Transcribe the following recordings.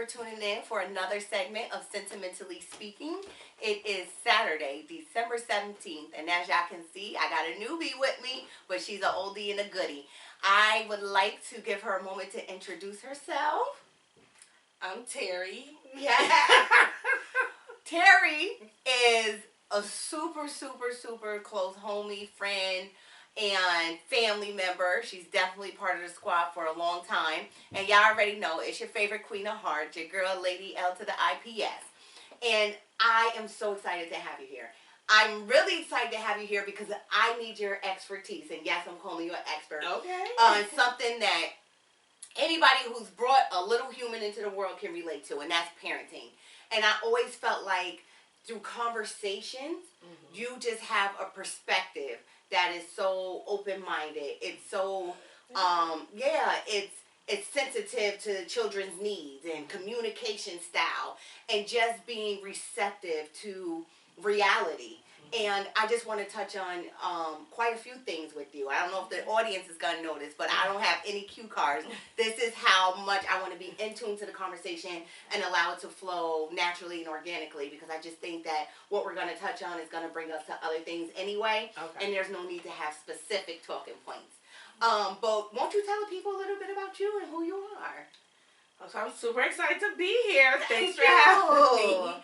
for tuning in for another segment of Sentimentally Speaking. It is Saturday, December 17th, and as y'all can see, I got a newbie with me, but she's an oldie and a goodie. I would like to give her a moment to introduce herself. I'm Terry. Yeah. Terry is a super close homie, friend, and family member. She's definitely part of the squad for a long time. And y'all already know it's your favorite Queen of Hearts, your girl, Lady L to the IPS. And I am so excited to have you here. I'm really excited to have you here because I need your expertise. And yes, I'm calling you an expert. Okay. On something that anybody who's brought a little human into the world can relate to, and that's parenting. And I always felt like through conversations, you just have a perspective that is so open-minded. It's so, it's sensitive to children's needs and communication style and just being receptive to reality. And I just want to touch on quite a few things with you. I don't know if the audience is going to notice, but I don't have any cue cards. This is how much I want to be in tune to the conversation and allow it to flow naturally and organically, because I just think that what we're going to touch on is going to bring us to other things anyway, and there's no need to have specific talking points. But won't you tell the people a little bit about you and who you are? So I'm super excited to be here. Thanks for having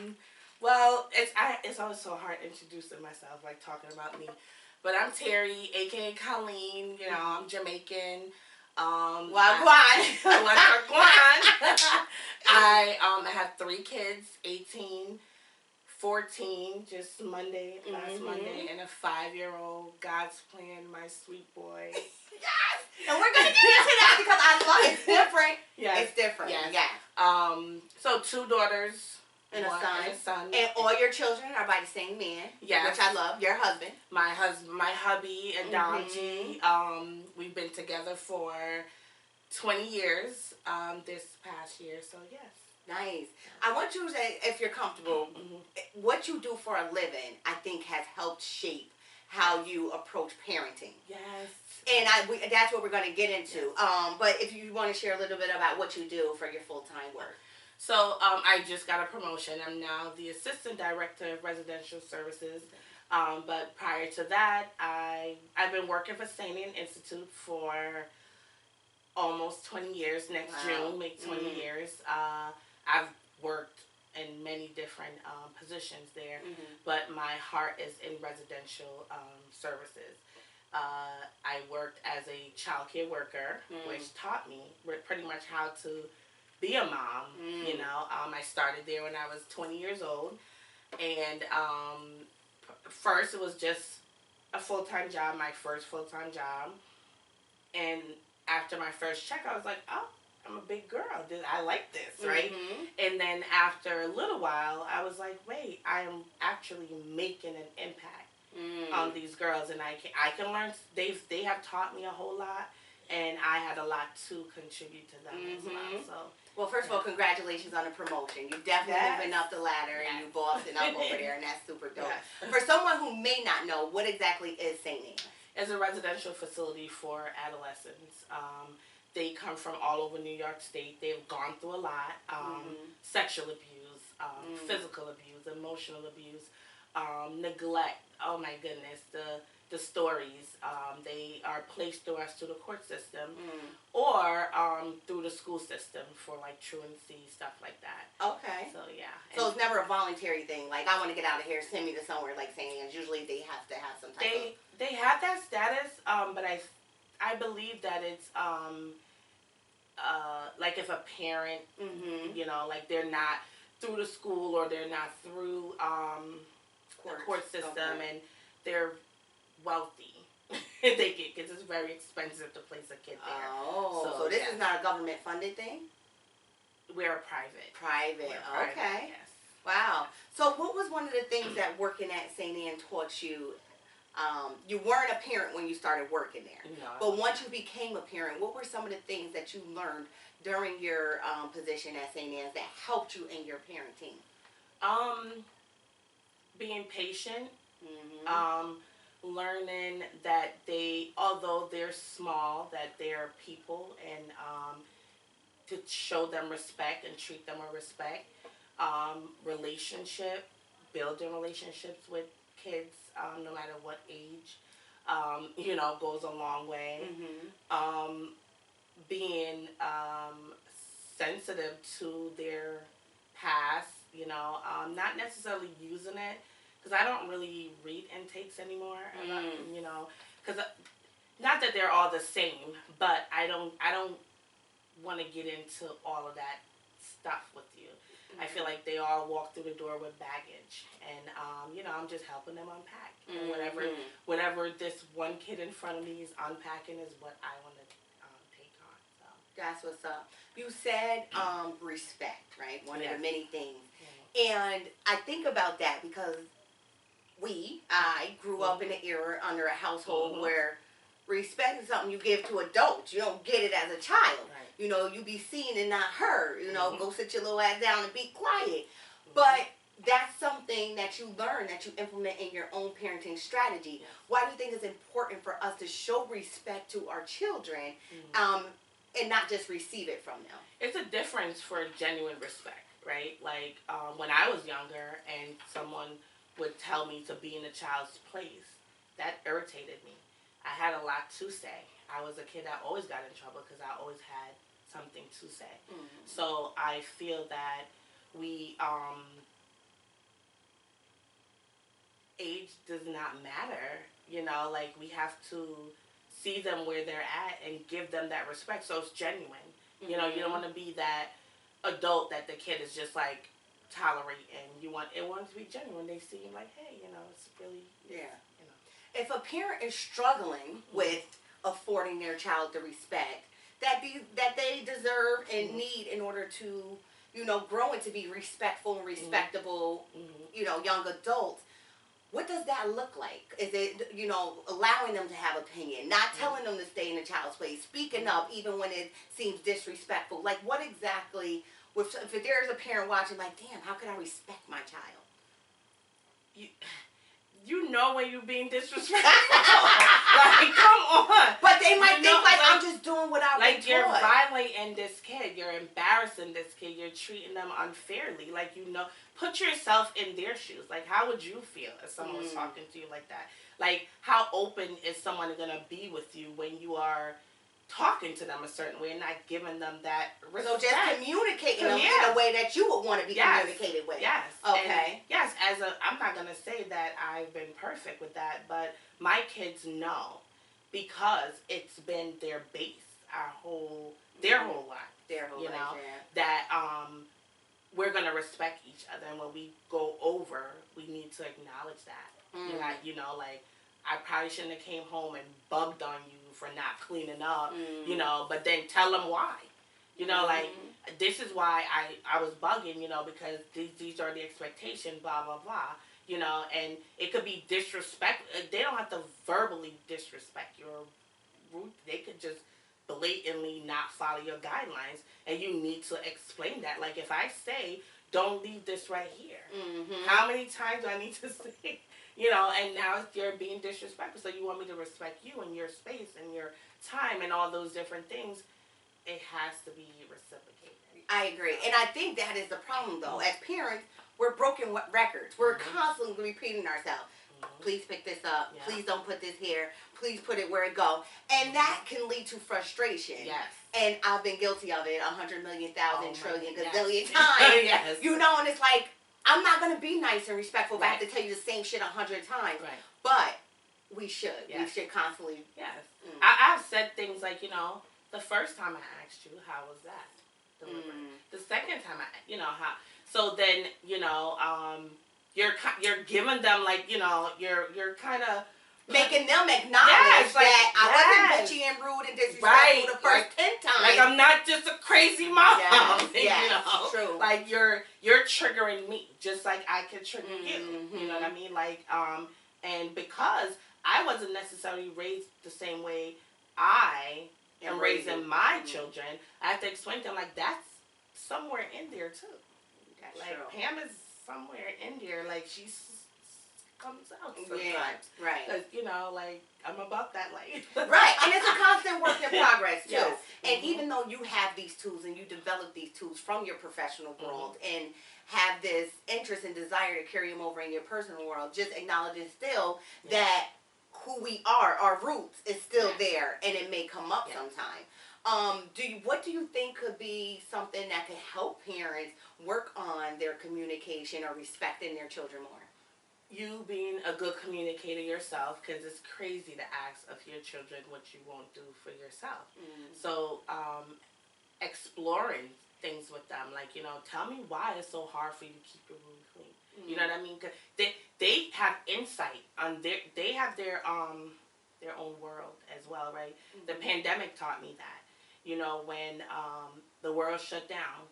me. Well, it's always so hard introducing myself, like talking about me. But I'm Terry, aka Colleen. You know, I'm Jamaican. Wagwan. I have 3 kids, 18, 14, just last Monday, and a 5-year-old. God's plan, my sweet boy. Yes! And we're going to get into that because I love it. It's different. Yes. It's different. Yes. Yeah. So 2 daughters. And a son. And all your children are by the same man. Yes. Which I love. Your husband. My hubby, and Donji. We've been together for 20 years this past year, so yes. Nice. I want you to say, if you're comfortable, what you do for a living, I think, has helped shape how you approach parenting. Yes. And that's what we're going to get into. Yes. But if you want to share a little bit about what you do for your full-time work. So I just got a promotion. I'm now the Assistant Director of Residential Services. But prior to that, I've been working for St. Anne Institute for almost 20 years. Next June, make 20 years. I've worked in many different positions there, but my heart is in residential services. I worked as a child care worker, which taught me pretty much how to be a mom. You know, I started there when I was 20 years old, and first it was just a full-time job, my first full-time job, and after my first check, I was like, oh, I'm a big girl. I like this, right? And then after a little while, I was like, wait, I am actually making an impact on these girls, and I can learn. They have taught me a whole lot, and I had a lot to contribute to them as well. Well, first of all, congratulations on the promotion. You've definitely moving up the ladder, and you bossing up over there, and that's super dope. Yes. For someone who may not know, what exactly is St. Anne? It's a residential facility for adolescents. They come from all over New York State. They've gone through a lot. Sexual abuse, physical abuse, emotional abuse, neglect. Oh my goodness, the stories. They are placed through the court system, or through the school system for like truancy, stuff like that. Okay. So yeah. So it's never a voluntary thing. Like, I want to get out of here, send me to somewhere like St. Anne's. Usually they have to have some type of. They have that status, but I believe that it's like if a parent, you know, like they're not through the school or they're not through the court system, and they're wealthy. They get kids. It's very expensive to place a kid there. Oh, so this is not a government funded thing? We're a private. Private. Okay. Yes. Wow. So what was one of the things that working at St. Anne taught you? You weren't a parent when you started working there. No. But once you became a parent, what were some of the things that you learned during your position at St. Anne's that helped you in your parenting? Being patient. Learning that although they're small, that they're people, and to show them respect and treat them with respect. Relationship, building relationships with kids, no matter what age, goes a long way. Um, Being sensitive to their past, not necessarily using it, because I don't really read intakes anymore. Because not that they're all the same, but I don't want to get into all of that stuff with you. I feel like they all walk through the door with baggage, and I'm just helping them unpack. And whatever this one kid in front of me is unpacking is what I want to take on. So That's what's up. You said respect, right? One of the many things. yeah. And I think about that because I grew up in an era under a household where respect is something you give to adults. You don't get it as a child. Right. You be seen and not heard. Go sit your little ass down and be quiet. But that's something that you learn, that you implement in your own parenting strategy. Why do you think it's important for us to show respect to our children and not just receive it from them? It's a difference for genuine respect, right? Like when I was younger and someone would tell me to be in a child's place, that irritated me. I had a lot to say. I was a kid that always got in trouble because I always had something to say. So I feel that we age does not matter. Like we have to see them where they're at and give them that respect. So it's genuine. You don't want to be that adult that the kid is just like tolerating. You want it to be genuine. They see you like, hey, it's really If a parent is struggling with affording their child the respect that they deserve and need in order to, grow into be respectful and respectable, young adults, what does that look like? Is it, allowing them to have opinion, not telling them to stay in the child's place, speaking up even when it seems disrespectful? Like, what exactly, if there's a parent watching, like, damn, how could I respect my child? You know when you're being disrespectful. Like, come on. But they might think, I'm just doing what I've been Like, you're taught. violating this kid. You're embarrassing this kid. You're treating them unfairly. Like, put yourself in their shoes. Like, how would you feel if someone was talking to you like that? Like, how open is someone going to be with you when you are talking to them a certain way and not giving them that respect? So just communicating them in a way that you would want to be communicated with. Yes. Okay. And I'm not going to say that I've been perfect with that, but my kids know because it's been their base their whole life. Their whole life, that we're going to respect each other, and when we go over, we need to acknowledge that. Like, I probably shouldn't have came home and bugged on you for not cleaning up, but then tell them why. Like, this is why I was bugging, because these are the expectations, blah, blah, blah, and it could be disrespect. They don't have to verbally disrespect your root. They could just blatantly not follow your guidelines, and you need to explain that. Like, if I say, don't leave this right here, how many times do I need to say, and now you're being disrespectful, so you want me to respect you and your space and your time and all those different things. It has to be reciprocated. I agree. And I think that is the problem, though. As parents, we're broken records. We're constantly repeating ourselves. Please pick this up. Yeah. Please don't put this here. Please put it where it go. And that can lead to frustration. Yes. And I've been guilty of it 100 million, thousand, trillion, gazillion times. Yes. And it's like, I'm not going to be nice and respectful if I have to tell you the same shit 100 times. Right. But we should. Yes. We should constantly. Yes. I've said things like, the first time I asked you, how was that delivered? The second time how. So then, you're giving them, like, you're kind of making them acknowledge that I wasn't bitchy and rude and disrespectful the first 10 times. Like, I'm not just a crazy mom. Yes, true. Like, you're triggering me just like I can trigger you. You know what I mean? Like, and because I wasn't necessarily raised the same way I am raising my children, I have to explain to them, like, that's somewhere in there too. Like, Pam is somewhere in there. Like, she's comes out Yeah, sometimes. right. Because, you know, like, I'm about that life. Right, and it's a constant work in progress too. Yes. And even though you have these tools and you develop these tools from your professional world and have this interest and desire to carry them over in your personal world, just acknowledging still that who we are, our roots, is still there, and it may come up sometime. What do you think could be something that could help parents work on their communication or respecting their children more? You being a good communicator yourself, because it's crazy to ask of your children what you won't do for yourself. So exploring things with them, like, you know, tell me why it's so hard for you to keep your room clean. You know what I mean? Cause they have insight on they have their own world as well, right? The pandemic taught me that. You know, when the world shut down,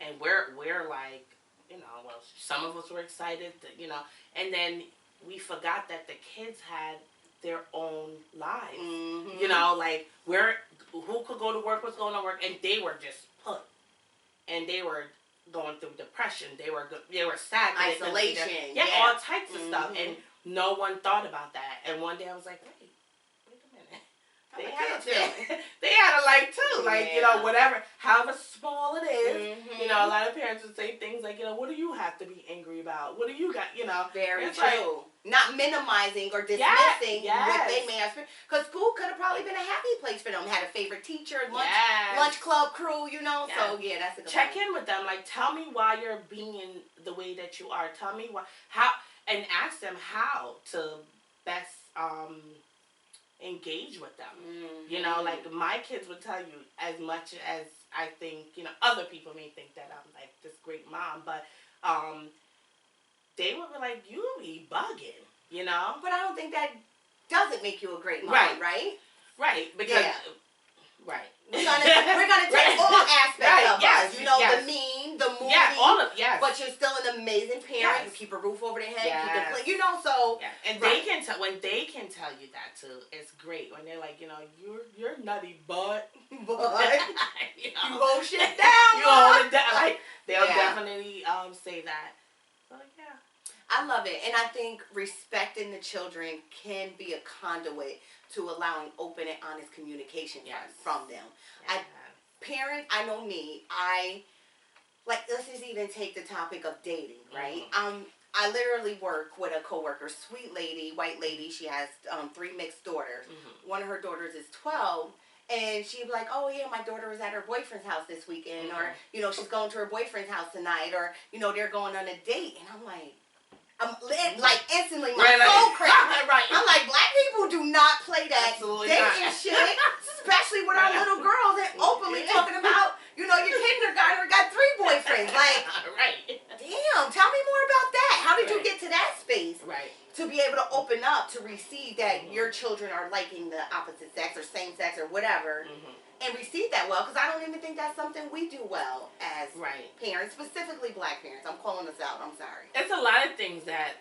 and we're like, you know, well, some of us were excited, you know, and then we forgot that the kids had their own lives. You know, like, who could go to work, was going to work, and they were just put, and they were going through depression. They were sad, isolation, all types of stuff, and no one thought about that. And one day I was like, wait a minute. They had a life too, like, you know, whatever, however small it is. You know, a lot of parents would say things like, you know, what do you have to be angry about? What do you got? You know, very true. Like, not minimizing or dismissing what they may have, because school could have probably been a happy place for them. Had a favorite teacher, lunch club crew, you know. So that's a good check point. in with them. Like, tell me why you're being the way that you are. Tell me and ask them how to best engage with them. You know, like, my kids would tell you, as much as I think, you know, other people may think that I'm like this great mom, but they would be like, you be bugging, you know. But I don't think that doesn't make you a great mom, right? Right, because right. We're gonna take all aspects of us. You know, the mean, the moody. All of But you're still an amazing parent. You keep a roof over their head. Keep them clean. You know, so and they can tell when they can tell you that too. It's great when they're like, you know, you're nutty, but you hold shit down. You hold it down. Like, they'll definitely say that. So I love it, and I think respecting the children can be a conduit to allowing open and honest communication from them. Parents, I know me, let's just even take the topic of dating, right? I literally work with a coworker, sweet lady, white lady. She has 3 mixed daughters. One of her daughters is 12. And she'd be like, oh, yeah, my daughter was at her boyfriend's house this weekend. Or, you know, she's going to her boyfriend's house tonight. Or, you know, they're going on a date. And I'm like, instantly, my soul cracked. I'm like, black people do not play that dating shit, especially with our little girls and openly talking about, you know, your kindergartner got 3 boyfriends. Like, damn, tell me more about that. How did you get to that space? To be able to open up to receive that your children are liking the opposite sex or same sex or whatever, and receive that well, because I don't even think that's something we do well as parents, specifically black parents. I'm calling us out. I'm sorry. It's a lot of things that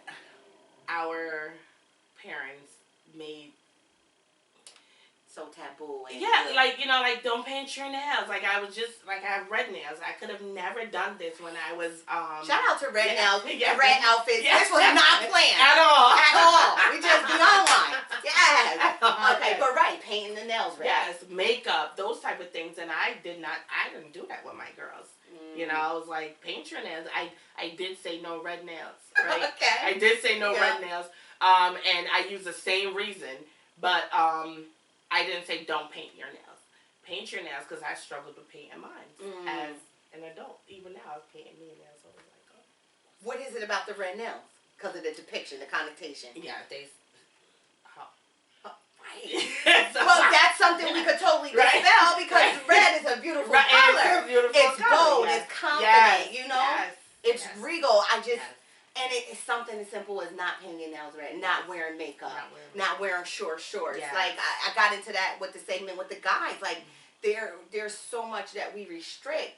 our parents made so taboo. And like, you know, like, don't paint your nails. Like, I was just, like, I have red nails. I could have never done this when I was, shout out to red nails, red outfits. This was not planned. At all. At all. We just be online. Yes. Okay, but painting the nails red. Yes, makeup, those type of things. And I didn't do that with my girls. You know, I was like, paint your nails. I did say no red nails, right? I did say no red nails. And I used the same reason, but, I didn't say don't paint your nails. Paint your nails, because I struggled with painting mine as an adult. Even now, I was painting me nails. So I was like, oh. What is it about the red nails? Because of the depiction, the connotation. Yeah, they. Well, that's something we could totally dispel, because red is a beautiful color. It's bold. It's confident. You know, it's regal. And it's something as simple as not painting nails red, not wearing makeup, not wearing short shorts. Like, I got into that with the segment with the guys. Like, there's so much that we restrict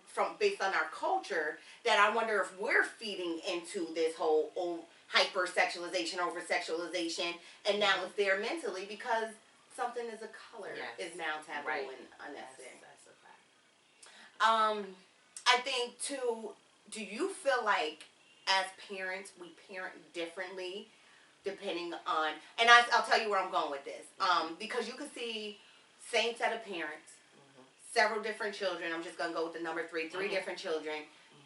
from based on our culture that I wonder if we're feeding into this whole hypersexualization, over-sexualization, and now it's there mentally because something as a color is now taboo and unnecessary. That's a fact. I think, too, do you feel like as parents, we parent differently depending on, and I'll tell you where I'm going with this. Because you could see same set of parents, several different children. I'm just gonna go with the number three, 3 different children,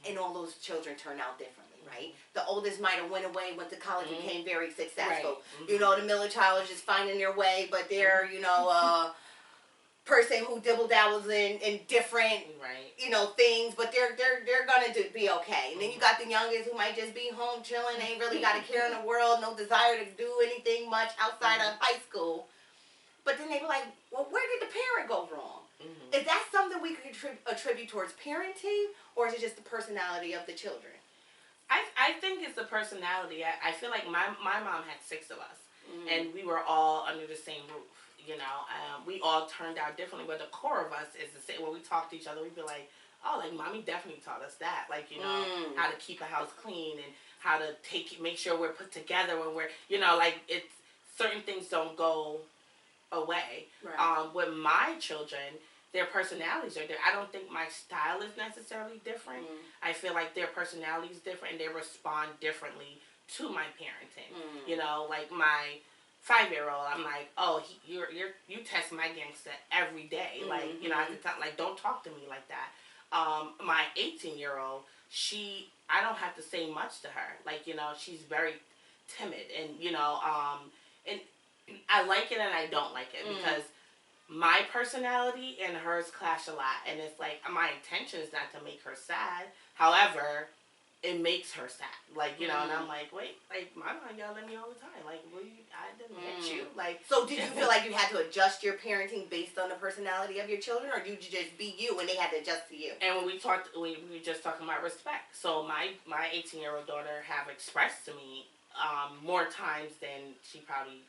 and all those children turn out differently, right? The oldest might have went away, went to college, became very successful. Right. You know, the middle child is just finding their way, but they're, you know, person who dibble dabbles in different Right. you know things, but they're gonna be okay. And then you got the youngest who might just be home chilling, ain't really got a care in the world, no desire to do anything much outside of high school. But then they be like, well, where did the parent go wrong? Is that something we could attribute towards parenting, or is it just the personality of the children? I think it's the personality. I feel like my mom had 6 of us, and we were all under the same roof. You know, we all turned out differently, but the core of us is the same. When we talk to each other, we'd be like, oh, like, mommy definitely taught us that. Like, you know, how to keep a house clean and how to make sure we're put together when we're, you know, like, it's, certain things don't go away. Right. With my children, their personalities are there. I don't think my style is necessarily different. I feel like their personality is different and they respond differently to my parenting. You know, like my 5-year-old, I'm like, oh, you test my gangster every day. Like, you know, I have to like, don't talk to me like that. My 18-year-old, I don't have to say much to her. Like, you know, she's very timid, and you know, and I like it and I don't like it because my personality and hers clash a lot, and it's like my intention is not to make her sad. However, it makes her sad. Like, you know, and I'm like, wait, like, my mom yelled at me all the time. Like, I didn't hit you. Like, so did you feel like you had to adjust your parenting based on the personality of your children, or did you just be you and they had to adjust to you? And when we were just talking about respect. So my 18-year-old daughter have expressed to me more times than she probably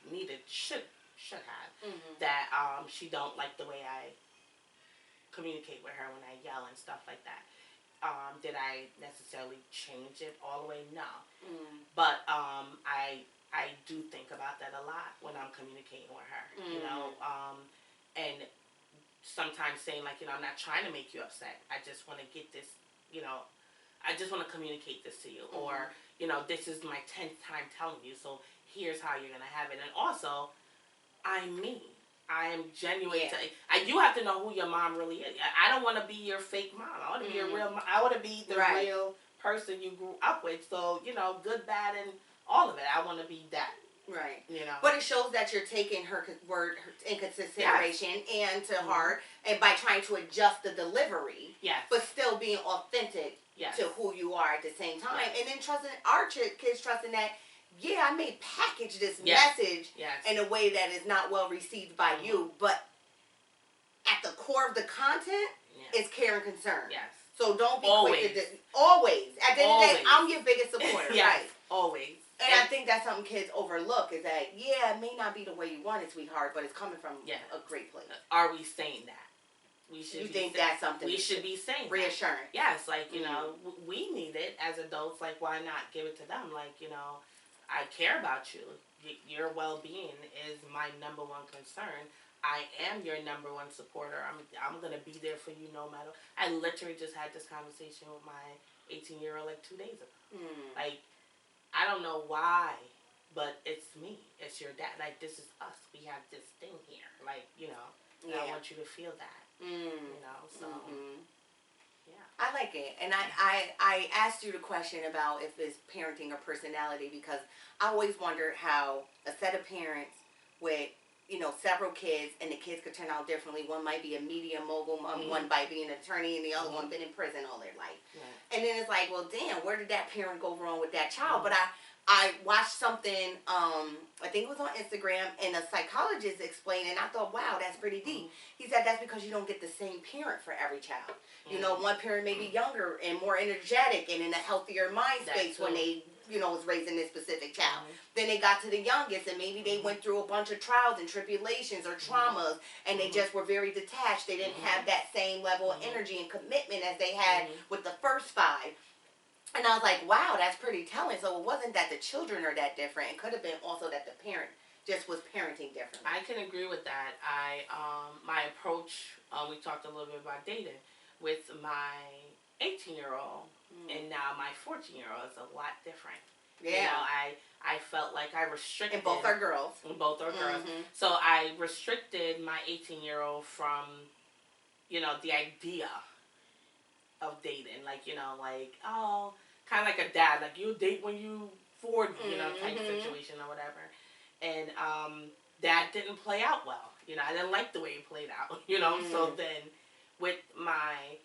should have, that she don't like the way I communicate with her when I yell and stuff like that. Did I necessarily change it all the way? No. But I do think about that a lot when I'm communicating with her. You know, and sometimes saying, like, you know, I'm not trying to make you upset. I just want to get this, you know, I just want to communicate this to you. Or, you know, this is my 10th time telling you, so here's how you're going to have it. And also, I'm me. I am genuine. Yeah. You have to know who your mom really is. I don't want to be your fake mom. I want to be a real mom. I want to be the real person you grew up with. So, you know, good, bad, and all of it. I want to be that. Right. You know. But it shows that you're taking her word in consideration and to heart, and by trying to adjust the delivery, but still being authentic to who you are at the same time. And then trusting our kids, trusting that, yeah, I may package this message in a way that is not well received by you, but at the core of the content is care and concern. Yes. So don't be always. quick to always. At the end of the day, I'm your biggest supporter. Right. Always. And I think that's something kids overlook, is that, yeah, it may not be the way you want it, sweetheart, but it's coming from a great place. Are we saying that? We should. You think that's something we should be saying? Reassurance. Yes, like, you know, we need it as adults. Like, why not give it to them? Like, you know, I care about you. Your well-being is my number one concern. I am your number one supporter. I'm gonna be there for you no matter. I literally just had this conversation with my 18-year-old like 2 days ago. Like, I don't know why, but it's me. It's your dad. Like, this is us. We have this thing here. Like, you know, and I want you to feel that. You know, so yeah. I like it. And I asked you the question about if it's parenting or personality, because I always wondered how a set of parents with, you know, several kids, and the kids could turn out differently. One might be a media mogul, one might be an attorney, and the other one been in prison all their life. And then it's like, well, damn, where did that parent go wrong with that child? But I watched something, I think it was on Instagram, and a psychologist explained, and I thought, wow, that's pretty deep. He said that's because you don't get the same parent for every child. You know, one parent may be younger and more energetic and in a healthier mind space when they, you know, was raising this specific child. Then they got to the youngest, and maybe they went through a bunch of trials and tribulations or traumas, and they just were very detached. They didn't have that same level of energy and commitment as they had with the first 5. And I was like, wow, that's pretty telling. So it wasn't that the children are that different. It could have been also that the parent just was parenting differently. I can agree with that. My approach, we talked a little bit about dating. with my 18-year-old and now my 14-year-old is a lot different. Yeah. You know, I felt like I restricted. And both are girls. Both are girls. So I restricted my 18-year-old from, the idea of dating. Like, like, oh, kind of like a dad. Like, you'll date when you 40, type situation or whatever. And that didn't play out well. I didn't like the way it played out, So then with my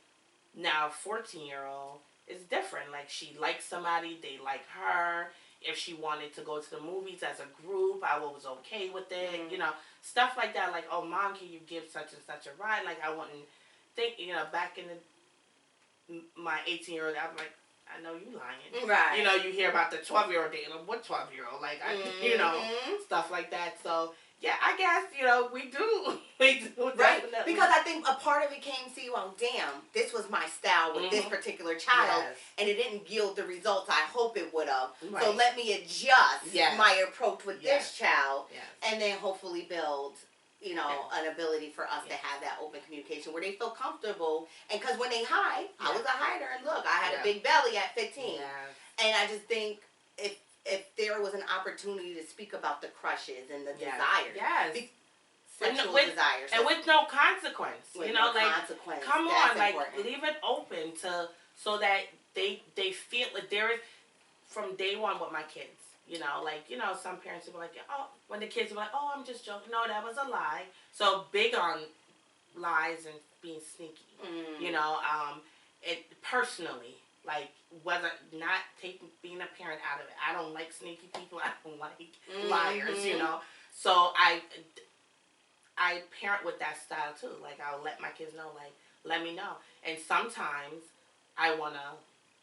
now 14-year-old, it's different. Like, she likes somebody, they like her. If she wanted to go to the movies as a group, I was okay with it. Stuff like that. Like, oh, Mom, can you give such and such a ride? Like, I wouldn't think, back in my 18-year-old, I'm like, I know you lying. Right. You hear about the 12-year-old dating. What 12-year-old? Like, stuff like that. So, yeah, I guess, we do. We do, right. Definitely. Because I think a part of it came to you, well, damn, this was my style with this particular child, and it didn't yield the results I hope it would have. Right. So let me adjust my approach with this child, and then hopefully build, an ability for us to have that open communication where they feel comfortable. And because when they hide, I was a hider, and look, I had a big belly at 15. And I just think if there was an opportunity to speak about the crushes and the desires. Sexual desires. And with no consequence. With no consequence. Come on, like, leave it open so that they feel like there is, from day one with my kids, some parents will be like, oh, when the kids are like, oh, I'm just joking. No, that was a lie. So big on lies and being sneaky. It personally, like, whether not being a parent out of it. I don't like sneaky people. I don't like liars, So I parent with that style too. Like, I'll let my kids know, like, let me know. And sometimes I want to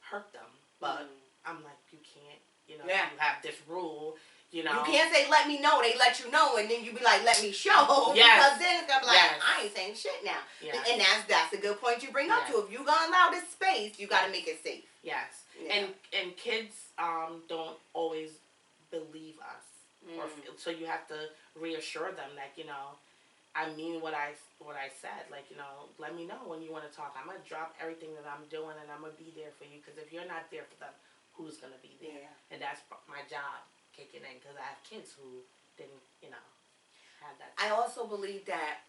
hurt them, but I'm like, you can't, you have this rule, You can't say, let me know. They let you know, and then you be like, let me show. Because then it's going to be like, I ain't saying shit now. And that's a good point you bring up, too. If you're going to allow this space, you got to make it safe. Yes. And kids don't always believe us. So you have to reassure them that, I mean what I said. Like, let me know when you want to talk. I'm going to drop everything that I'm doing, and I'm going to be there for you. Because if you're not there for them, who's going to be there? And that's my job, kicking in, because I have kids who didn't, have that. I also believe that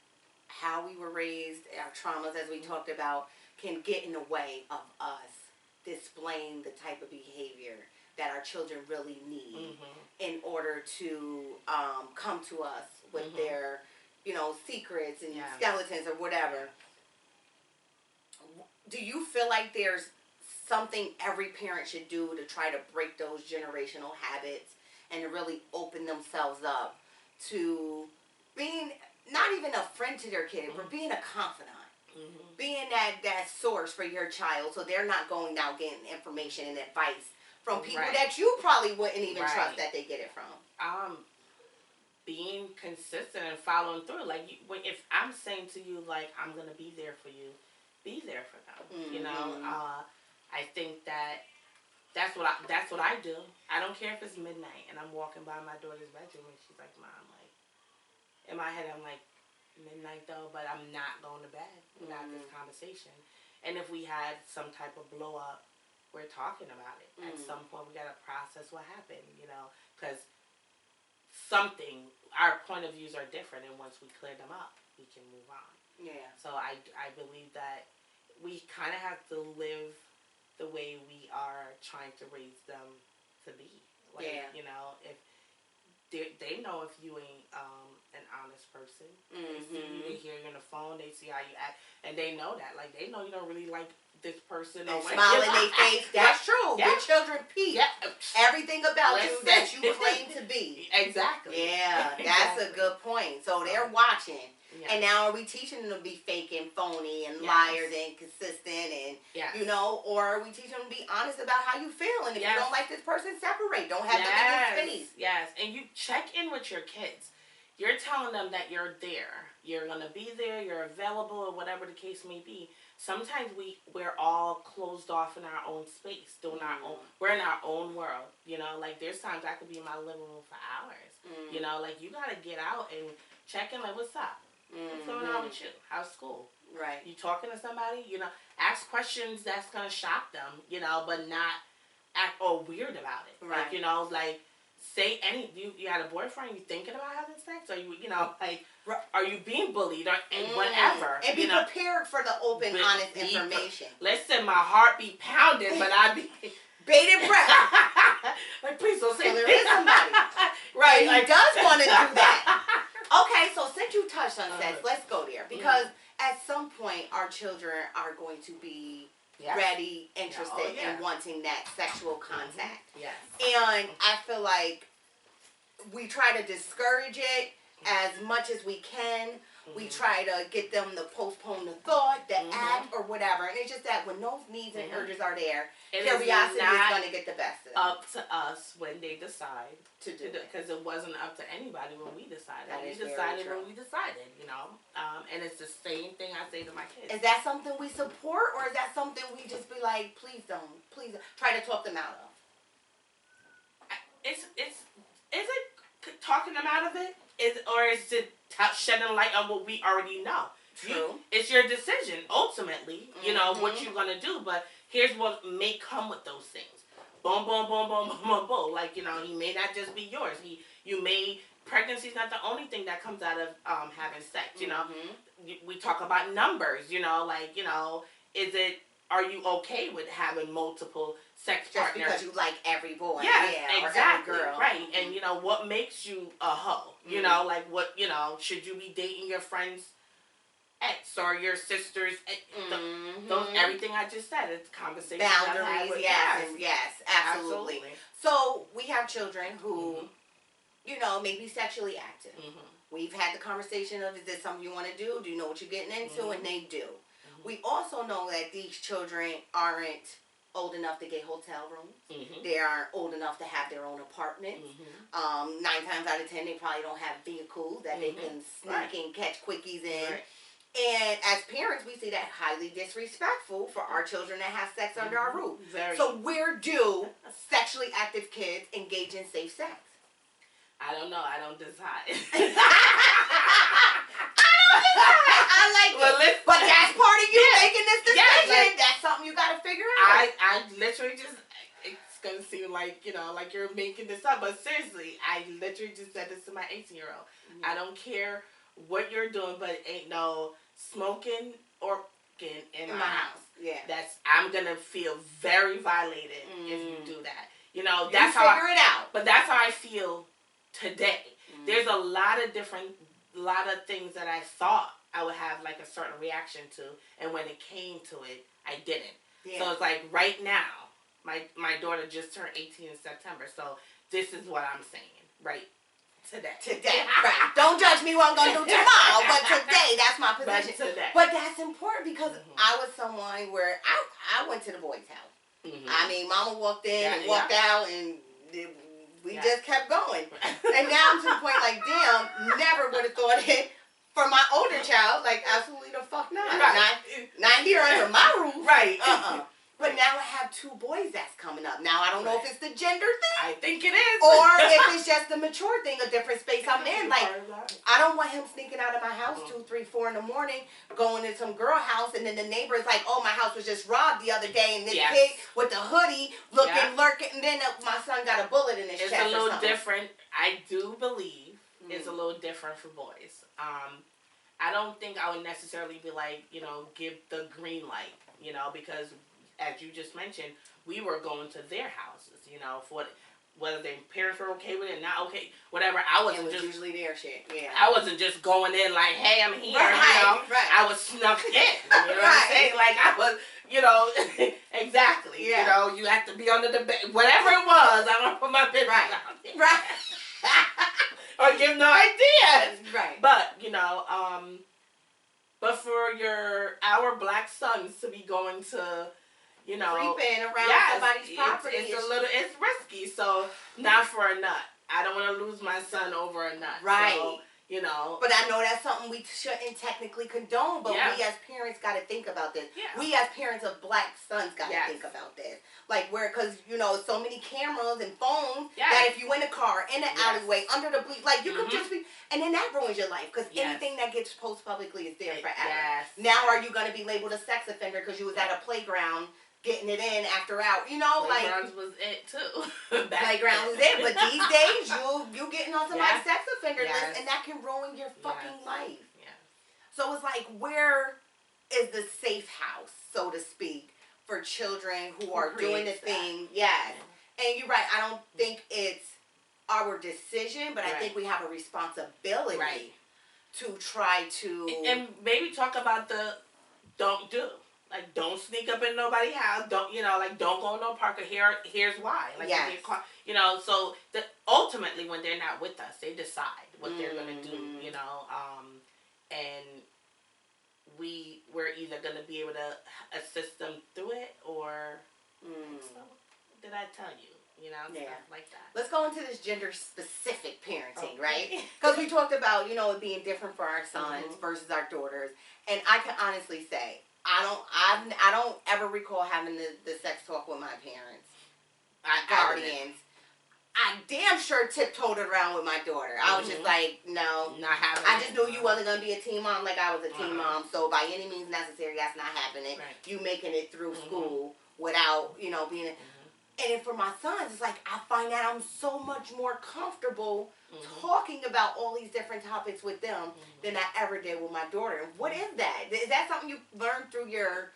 how we were raised, our traumas, as we talked about, can get in the way of us displaying the type of behavior that our children really need in order to come to us with their, secrets and skeletons or whatever. Do you feel like there's something every parent should do to try to break those generational habits and to really open themselves up to being not even a friend to their kid, but being a confidant? Being that source for your child, so they're not going out getting information and advice from people that you probably wouldn't even trust that they get it from. Being consistent and following through. Like, if I'm saying to you, like, I'm going to be there for you, be there for them. I think that's what I do. I don't care if it's midnight and I'm walking by my daughter's bedroom and she's like, Mom, like, in my head I'm like, midnight though, but I'm not going to bed without this conversation. And if we had some type of blow up, we're talking about it. At some point we got to process what happened, because our point of views are different, and once we clear them up, we can move on. So I believe that we kind of have to live the way we are trying to raise them to be. Like, if they know if you ain't an honest person. They see you, they hear you on the phone, they see how you act, and they know that. Like, they know you don't really like this person. And smile in their face. That's true. Your children peep everything about you that you claim to be. Exactly. Yeah, that's a good point. So they're watching. And now are we teaching them to be fake and phony and liars and inconsistent and, or are we teaching them to be honest about how you feel? And if you don't like this person, separate. Don't have them in your space. Yes. And you check in with your kids. You're telling them that you're there. You're going to be there. You're available, or whatever the case may be. Sometimes we're all closed off in our own space, doing our own. We're in our own world. Like, there's times I could be in my living room for hours. Like, you got to get out and check in. Like, what's up? What's going on with you? How's school? Right. You talking to somebody, ask questions that's gonna shock them, but not act all weird about it. Right. Like, like say you had a boyfriend, you thinking about having sex, or like, are you being bullied or whatever? And be prepared for the open, honest information. Listen, my heart be pounding, but I be bated breath. Like, please don't say. So there is somebody, right? He does want to do that. Okay, so since you touched on sex, let's go there because at some point our children are going to be ready, interested, and wanting that sexual contact. Yes. And I feel like we try to discourage it as much as we can. We try to get them to postpone the thought, the act, or whatever. And it's just that when those needs and urges are there, curiosity is going to get the best of them. Up to us when they decide to do it. Because it wasn't up to anybody when we decided. That we is decided very true. when we decided, and it's the same thing I say to my kids. Is that something we support, or is that something we just be like, please don't, try to talk them out of? Is it talking them out of it? Or is it shedding light on what we already know? True. It's your decision, ultimately, what you're going to do. But here's what may come with those things. Boom, boom, boom, boom, boom, boom, boom. Like, he may not just be yours. Pregnancy's not the only thing that comes out of having sex, We talk about numbers, are you okay with having multiple sex partners? Just because you like every boy. Yes, yeah, exactly. Or every girl. Right. And what makes you a hoe? Like what, should you be dating your friend's ex or your sister's ex? Those, everything I just said, it's conversation. Boundaries, yes, absolutely. So we have children who, may be sexually active. We've had the conversation of, is this something you want to do? Do you know what you're getting into? And they do. We also know that these children aren't old enough to get hotel rooms. They aren't old enough to have their own apartments. 9 times out of 10, they probably don't have vehicles that they can sneak and catch quickies in. Right. And as parents, we see that highly disrespectful for our children to have sex under our roof. So where do sexually active kids engage in safe sex? I don't know. I don't decide. I like it. But that's part of you making this decision. That's something you got to figure out. I literally just, it's going to seem like, like you're making this up. But seriously, I literally just said this to my 18-year-old. I don't care what you're doing, but ain't no smoking or in my house. Yeah. I'm going to feel very violated if you do that. That's how figure it out. But that's how I feel today. There's a lot of things that I thought I would have like a certain reaction to, and when it came to it, I didn't. Yeah. So it's like right now, my daughter just turned 18 in September, so this is what I'm saying, right? Today. Right. Don't judge me what I'm going to do tomorrow, but today, that's my position. But that's important because I was someone where I went to the boys' house. I mean, mama walked in and walked out, and we just kept going. And now I'm to the point like, damn, never would have thought it for my older child, like, absolutely the fuck not. Right. Not here under my roof. Right. But now I have 2 boys that's coming up. Now, I don't know if it's the gender thing. I think it is. Or if it's just the mature thing, a different space I'm in. Like, I don't want him sneaking out of my house 2, 3, 4 in the morning, going to some girl house, and then the neighbor is like, oh, my house was just robbed the other day, and this kid with the hoodie lurking, and then my son got a bullet in his chest. It's a little different. I do believe it's a little different for boys. I don't think I would necessarily be like, give the green light, because as you just mentioned, we were going to their houses, for whether their parents were okay with it, not okay, whatever. I wasn't just usually their shit. Yeah. I wasn't just going in like, hey, I'm here. Right. I was snuck in. You know what I'm saying? Like I was, exactly. Yeah. You have to be under the bed, whatever it was. I'm gonna put my business out there. Right. Or give no ideas. Right. But but for our black sons to be going to, creeping around somebody's property. It's risky. So not for a nut. I don't want to lose my son over a nut. Right. So, you know. But I know that's something we shouldn't technically condone, but Yeah. we as parents got to think about this. Yeah. We as parents of black sons got to Yes. think about this. Like, because, you know, so many cameras and phones Yes. that if you in a car, in an Yes. alleyway, under the bleach, like, you Mhm. could just be, and then that ruins your life, because Yes. anything that gets posted publicly is there forever. Yes. Now are you going to be labeled a sex offender because you was at a playground getting it in after hours? You know, Playgrounds was it too. Playground was it, but these days you getting on somebody's Yes. sex offender Yes. list, and that can ruin your fucking Yes. life. Yeah. So it's like, where is the safe house, so to speak, for children who are doing the thing? Yes. Yeah. And you're right, I don't think it's our decision, but I think we have a responsibility to try to... And maybe talk about the don't do. Like, don't sneak up in nobody's house. Don't, you know, like, don't go in no park. Here's why. Like, yes. You know, so ultimately, when they're not with us, they decide what they're going to do, you know. And we're either going to be able to assist them through it or, so, did I tell you? You know, stuff like that. Let's go into this gender-specific parenting, right? Because we talked about, you know, it being different for our sons versus our daughters. And I can honestly say, I don't ever recall having the sex talk with my parents, guardians. I damn sure tiptoed around with my daughter. I was just like, no. Not happening. I just knew you wasn't going to be a teen mom like I was a teen mom. So by any means necessary, that's not happening. Right. You making it through school without, you know, being... And then for my sons, it's like I find that I'm so much more comfortable talking about all these different topics with them than I ever did with my daughter. And what is that? Is that something you learned through your...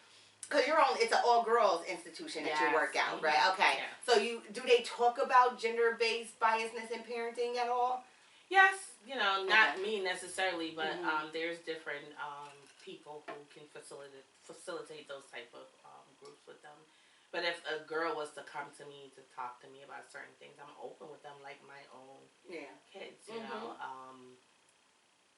Because it's an all-girls institution that you work out, right? Okay. Yeah. So do they talk about gender-based biasness in parenting at all? Yes. You know, not me necessarily, but there's different people who can facilitate those type of groups with them. But if a girl was to come to me to talk to me about certain things, I'm open with them like my own kids, you know.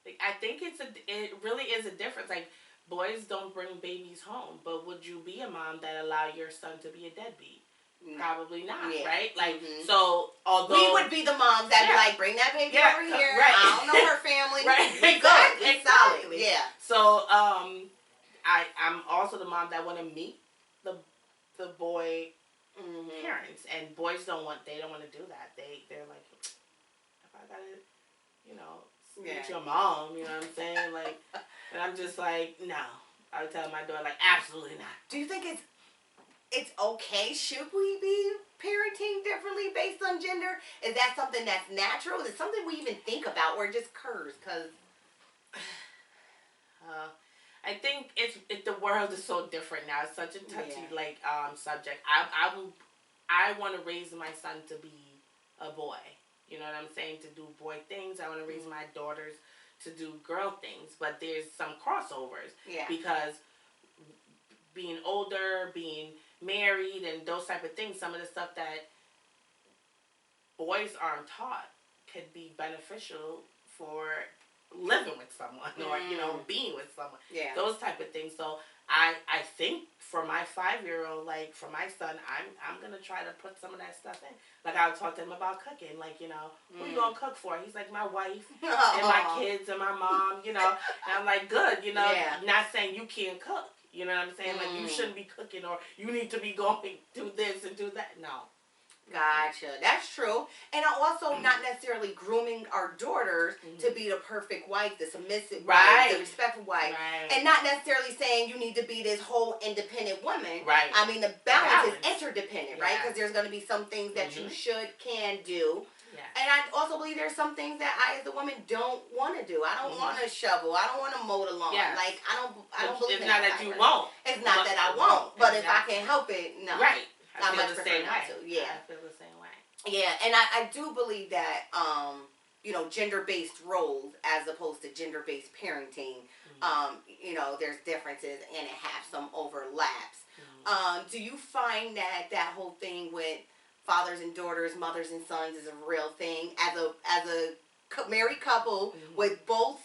I think it really is a difference. Like, boys don't bring babies home, but would you be a mom that allow your son to be a deadbeat? No. Probably not, right? Like, so, although... We would be the moms that be like, bring that baby over here. Right. I don't know her family. Right. Exactly. Solid. Yeah. So, I'm also the mom that want to meet the boy parents, and boys don't want to do that. They're like, if I gotta, you know, meet your mom, you know what I'm saying? Like, and I'm just like, no. I would tell my daughter, like, absolutely not. Do you think it's okay? Should we be parenting differently based on gender? Is that something that's natural? Is it something we even think about, or it just occurs? Because I think the world is so different now. It's such a touchy subject. I want to raise my son to be a boy. You know what I'm saying? To do boy things. I want to raise my daughters to do girl things. But there's some crossovers. Yeah. Because being older, being married, and those type of things, some of the stuff that boys aren't taught could be beneficial for living with someone or, you know, being with someone. Yeah. Those type of things. So I think for my 5-year-old, like for my son, I'm going to try to put some of that stuff in. Like I'll talk to him about cooking. Like, you know, who you going to cook for? He's like, my wife and my kids and my mom, you know. And I'm like, good, you know. Not saying you can't cook. You know what I'm saying? Like, you shouldn't be cooking or you need to be going do this and do that. No. Gotcha. That's true. And also not necessarily grooming our daughters to be the perfect wife, the submissive wife, the respectful wife. Right. And not necessarily saying you need to be this whole independent woman. Right. I mean, the balance is interdependent, right? Because there's going to be some things that you can do. Yeah. And I also believe there's some things that I, as a woman, don't want to do. I don't want to shovel. I don't want to mow the lawn. Yeah. Like, I don't believe it's not that you won't. It's not that I won't. But if I can help it, no. Right. I much prefer not to. Yeah. I feel the same way. Yeah, and I do believe that, you know, gender-based roles as opposed to gender-based parenting, you know, there's differences and it has some overlaps. Do you find that whole thing with fathers and daughters, mothers and sons is a real thing as a married couple with both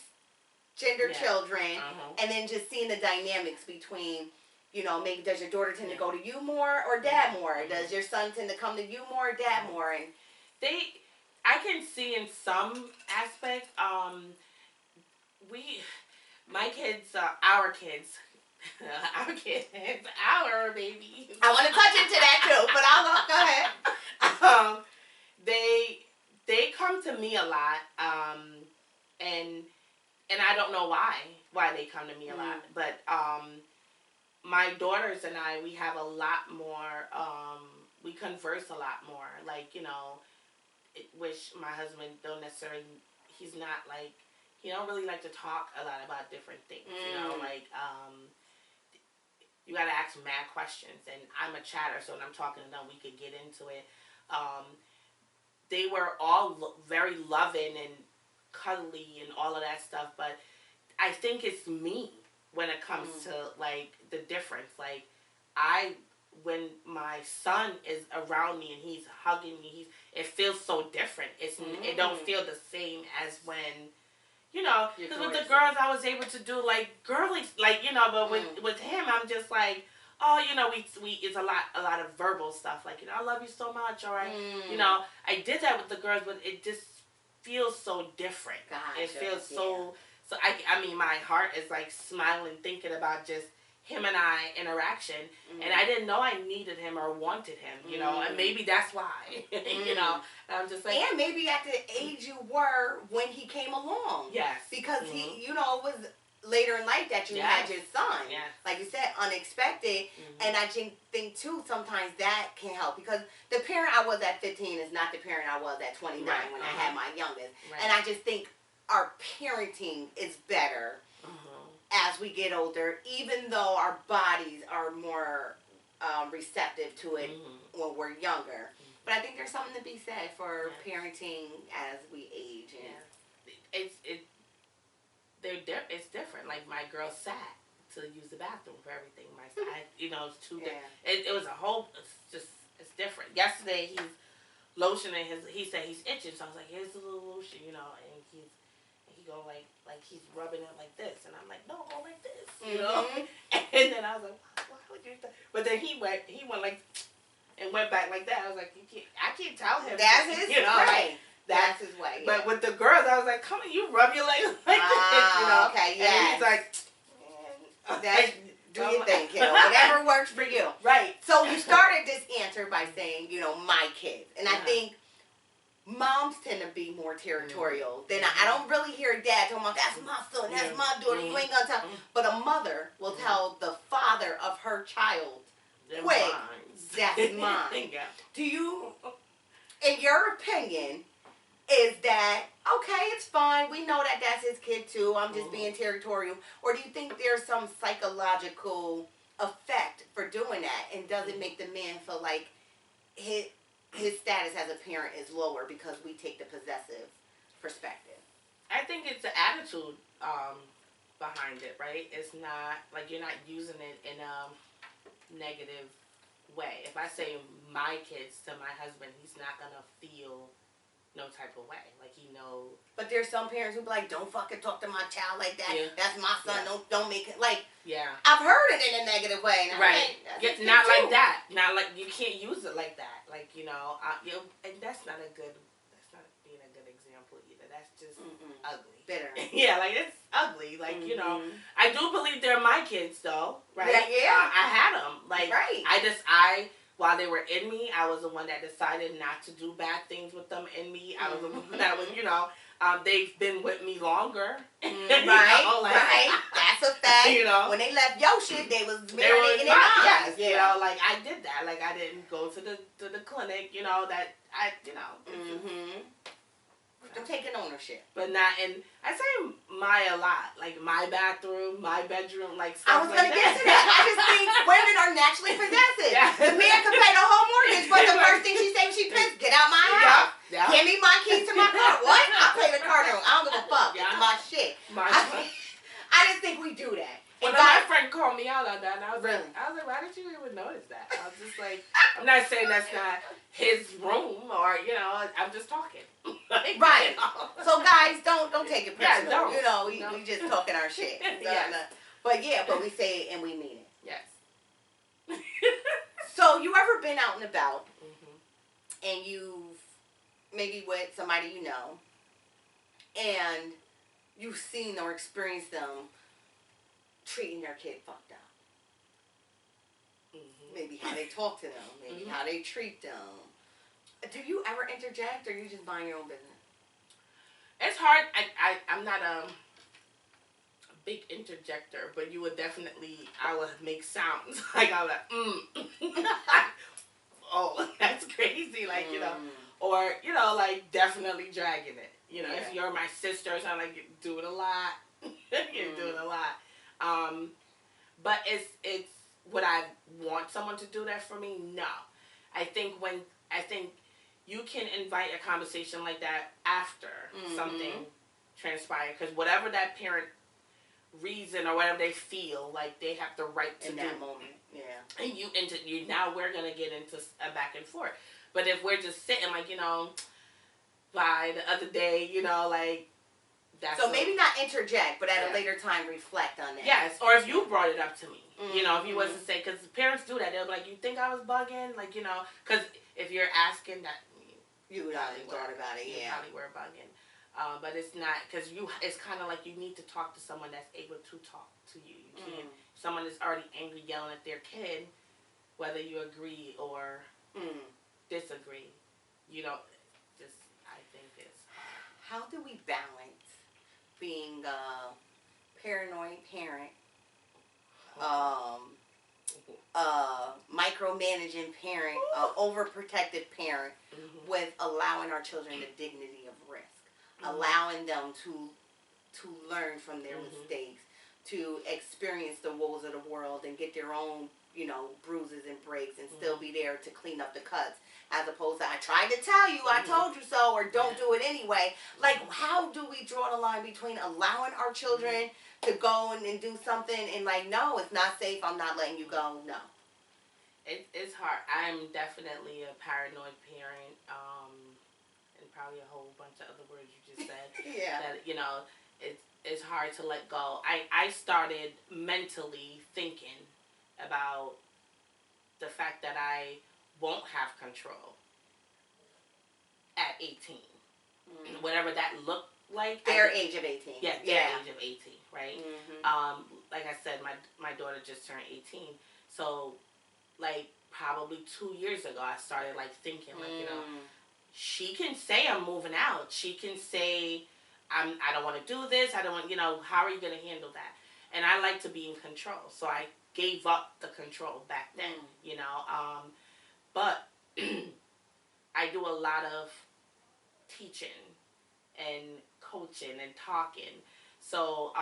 gender children, and then just seeing the dynamics between, you know, maybe does your daughter tend to go to you more or dad more? Does your son tend to come to you more or dad more? And I can see in some aspects, my kids, our kids, our kids, our babies. I want to touch into that too, but go ahead. They come to me a lot, and I don't know why they come to me a lot, but my daughters and I, we have a lot more. We converse a lot more, like, which my husband don't necessarily. He's not like, he don't really like to talk a lot about different things. Like, you gotta ask mad questions, and I'm a chatter, so when I'm talking to them, we could get into it. They were all very loving and cuddly and all of that stuff, but I think it's me when it comes to, like, the difference. Like, when my son is around me and he's hugging me, it feels so different. It don't feel the same as when, because with the girls I was able to do, like, girly, like, but with him, I'm just like, oh, we it's a lot of verbal stuff, like, I love you so much, or I did that with the girls, but it just feels so different. Gotcha. It feels so I mean, my heart is like smiling thinking about just him and I interaction, and I didn't know I needed him or wanted him, and maybe that's why, and I'm just like, and maybe at the age you were when he came along, yes, because he, it was later in life that you had your son, like you said, unexpected, and I think too sometimes that can help, because the parent I was at 15 is not the parent I was at 29 when I had my youngest, and I just think our parenting is better as we get older, even though our bodies are more receptive to it when we're younger. But I think there's something to be said for parenting as we age. And it's different. Like, my girl sat to use the bathroom for everything. It's too different. It was a whole. It's different. Yesterday he's lotioning he said he's itching, so I was like, here's a little lotion, and he go like he's rubbing it like this, and I'm like, no, go like this, And then I was like, why would you? But then he went like, and went back like that. I was like, I can't tell him. That's his way. Like, that's his way. Yeah. But with the girls, I was like, come on, you rub your leg like this, Okay, yeah. And he's like, that's. Do your thing, kiddo. Whatever works for you. Right. So you started this answer by saying, my kids. And I think moms tend to be more territorial than I don't really hear a dad talking about, that's my son, that's my daughter, you ain't gonna tell. But a mother will tell the father of her child, quick, that's mine. Do you, in your opinion, is that, okay, it's fine, we know that that's his kid too, I'm just being territorial, or do you think there's some psychological effect for doing that, and does it make the man feel like his status as a parent is lower because we take the possessive perspective? I think it's the attitude behind it, right? It's not, like, you're not using it in a negative way. If I say my kids to my husband, he's not gonna feel no type of way. Like, he knows. But there's some parents who be like, don't fucking talk to my child like that. Yeah. That's my son. Yeah. Don't make it like. Yeah. I've heard it in a negative way. And right. Like, not like that. Not like, you can't use it like that. Like, and that's not being a good example either. That's just ugly. Bitter. Yeah, like, it's ugly. Like, I do believe they're my kids though. Right. Yeah. I had them. Like, right. While they were in me, I was the one that decided not to do bad things with them in me. I was the one that was, they've been with me longer. Right. That's a fact. When they left your shit, they was marinating in mine. Yes, like, I did that. Like, I didn't go to the clinic, that I. I'm taking ownership. But not, and I say my a lot. Like, my bathroom, my bedroom, like, stuff. I was going to get to that. I just think women are naturally possessive. Yeah. The man can pay the whole mortgage, but the first thing she says when she pissed, get out my house. Yeah. Give me my keys to my car. What? I'll pay the car note. I don't give a fuck. Yeah. It's my shit. I just think we do that. Well, my friend called me out on that, and I was like, why did you even notice that? I was just like, I'm not saying that's not his room, or, I'm just talking. Like, right. So, guys, don't take it personal. Yeah, we just talking our shit. Yes. But we say it and we mean it. Yes. So, you ever been out and about, and you've maybe with somebody and you've seen or experienced them treating their kid fucked up? Maybe how they talk to them, maybe how they treat them. Do you ever interject, or you just mind your own business? It's hard. I'm not a big interjector, but you would definitely, I would make sounds. Like, I was like, oh, that's crazy. Like, you know, or, you know, like, definitely dragging it. You know, if you're my sister or something, like, you're doing a lot. You're doing a lot. But it's, would I want someone to do that for me? No. I think you can invite a conversation like that after something transpired, because whatever that parent reason or whatever they feel, like, they have the right to in do that moment. Yeah. And you now we're gonna get into a back and forth. But if we're just sitting, like, you know, by the other day, you know, like, that's so maybe not interject, but at a later time reflect on that. Yes, or if you brought it up to me, you know, if you was to say, because parents do that, they'll be like, you think I was bugging? Like, you know, because if you're asking that, you probably thought about it, you probably were bugging. But it's not, because it's kind of like you need to talk to someone that's able to talk to you. You can't, someone that's already angry yelling at their kid, whether you agree or disagree, you know, just, I think it's hard. How do we balance being a paranoid parent, micromanaging parent, overprotective parent, with allowing our children the dignity of risk, allowing them to learn from their mistakes, to experience the woes of the world and get their own, you know, bruises and breaks, and still be there to clean up the cuts, as opposed to, I tried to tell you, I told you so, or don't do it anyway. Like, how do we draw the line between allowing our children to go and do something and, like, no, it's not safe, I'm not letting you go? No. It's hard. I'm definitely a paranoid parent, and probably a whole bunch of other words you just said. That, you know, it's hard to let go. I started mentally thinking about the fact that I won't have control at 18. Whatever that looked like. Their age of 18. Yeah, their age of 18, right? Like I said, my daughter just turned 18. So, like, probably 2 years ago, I started, like, thinking, like, you know, she can say I'm moving out. She can say I don't want to do this. I don't want, you know, how are you going to handle that? And I like to be in control. So I gave up the control back then, you know. But I do a lot of teaching and coaching and talking. So,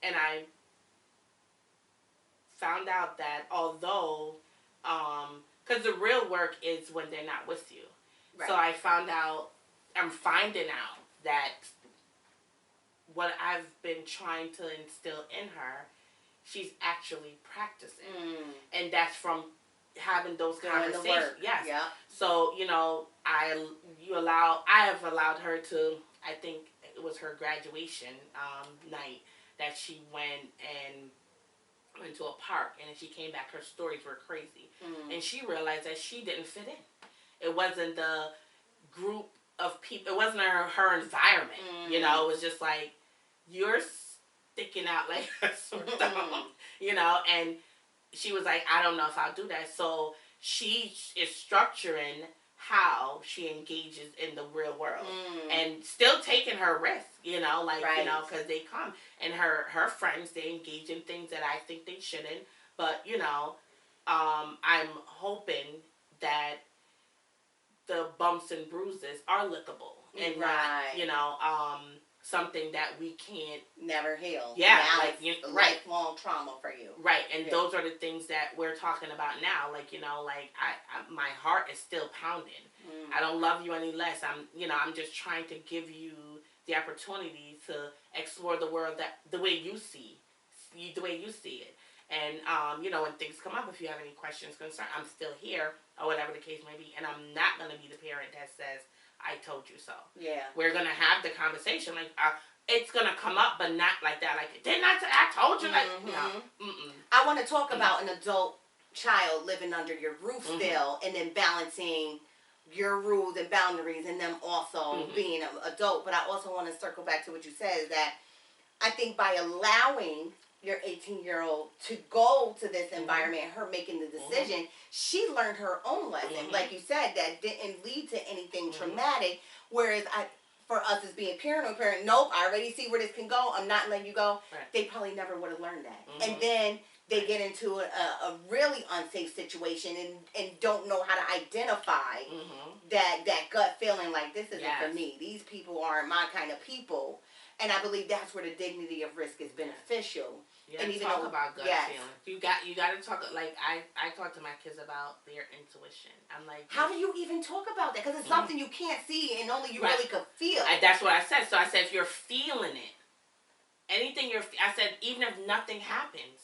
and I found out that although, because the real work is when they're not with you. Right. So I'm finding out that what I've been trying to instill in her, she's actually practicing. And that's from having those conversations. Yes. Yeah. So, you know, I have allowed her to, I think it was her graduation night, that she went to a park, and then she came back, her stories were crazy. And she realized that she didn't fit in. It wasn't the group of people, it wasn't her environment, you know. It was just like, you're sticking out like a sore thumb, you know. And she was like, I don't know if I'll do that. So she is structuring how she engages in the real world, and still taking her risk, you know, like, you know, because they come, and her friends, they engage in things that I think they shouldn't. But, you know, I'm hoping that the bumps and bruises are lickable, and not, you know, something that we can't never heal. Yeah, now like, it's lifelong trauma for you. Right, and those are the things that we're talking about now. Like, you know, like, I my heart is still pounding. I don't love you any less. I'm just trying to give you the opportunity to explore the world the way you see it. And, you know, when things come up, if you have any questions, concerns, I'm still here, or whatever the case may be. And I'm not going to be the parent that says, I told you so. Yeah. We're going to have the conversation. Like, it's going to come up, but not like that. Like, didn't I told you? Like, no. I want to talk about an adult child living under your roof still, and then balancing your rules and boundaries and them also being an adult. But I also want to circle back to what you said, is that I think by allowing your 18-year-old to go to this environment, her making the decision, she learned her own lesson. Like you said, that didn't lead to anything traumatic. Whereas for us as being parent, nope, I already see where this can go. I'm not letting you go. Right. They probably never would have learned that. And then they get into a really unsafe situation and don't know how to identify that gut feeling like, this isn't for me. These people aren't my kind of people. And I believe that's where the dignity of risk is beneficial. Yeah, and even talk about gut feeling. You got to talk, like, I talk to my kids about their intuition. I'm like, how do you even talk about that? Because it's something you can't see and only you really could feel. That's what I said. So I said, if you're feeling it, anything I said, even if nothing happens,